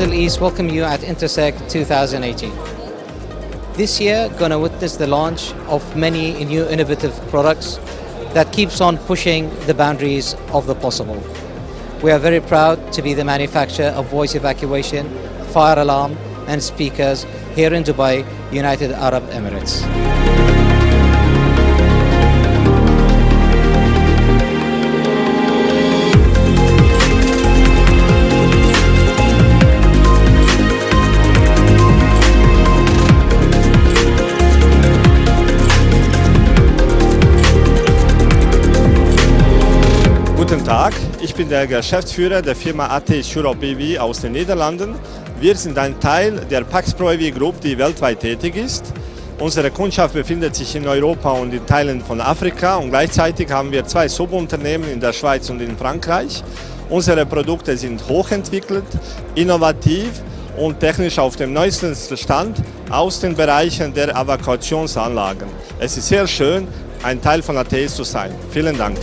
Middle East welcome you at Intersec 2018. This year, gonna witness the launch of many new innovative products that keeps on pushing the boundaries of the possible. We are very proud to be the manufacturer of voice evacuation, fire alarm and speakers here in Dubai, United Arab Emirates. Guten Tag, ich bin der Geschäftsführer der Firma ATEIS Europe BV aus den Niederlanden. Wir sind ein Teil der Pax Pro AV Group, die weltweit tätig ist. Unsere Kundschaft befindet sich in Europa und in Teilen von Afrika und gleichzeitig haben wir 2 Subunternehmen in der Schweiz und in Frankreich. Unsere Produkte sind hochentwickelt, innovativ und technisch auf dem neuesten Stand aus den Bereichen der Evakuationsanlagen. Es ist sehr schön, ein Teil von ATEIS zu sein. Vielen Dank.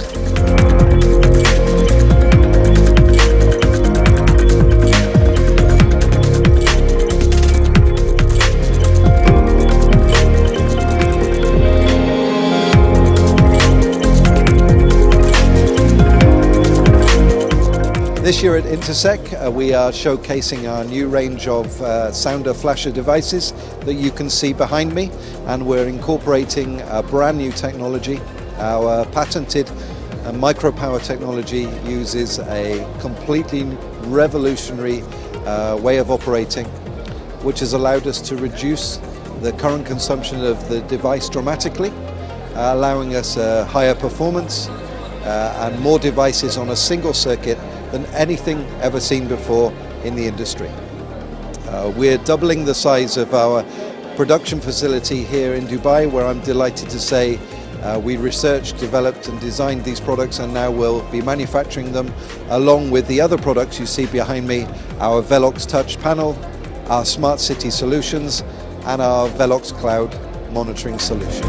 This year at Intersec, we are showcasing our new range of sounder flasher devices that you can see behind me, and we're incorporating a brand new technology. Our patented micropower technology uses a completely revolutionary way of operating, which has allowed us to reduce the current consumption of the device dramatically, allowing us higher performance and more devices on a single circuit than anything ever seen before in the industry. We're doubling the size of our production facility here in Dubai, where I'm delighted to say we researched, developed and designed these products, and now we'll be manufacturing them along with the other products you see behind me, our VELOX Touch panel, our Smart City solutions and our VELOX Cloud monitoring solution.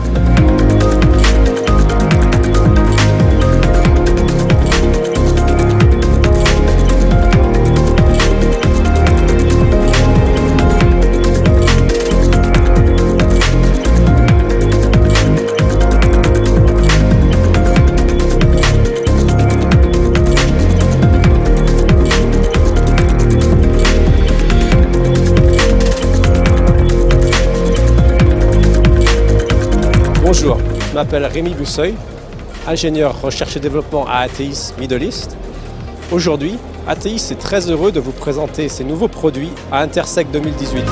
Bonjour, je m'appelle Rémi Boussoy, ingénieur recherche et développement à ATEIS Middle East. Aujourd'hui, ATEIS est très heureux de vous présenter ses nouveaux produits à Intersec 2018.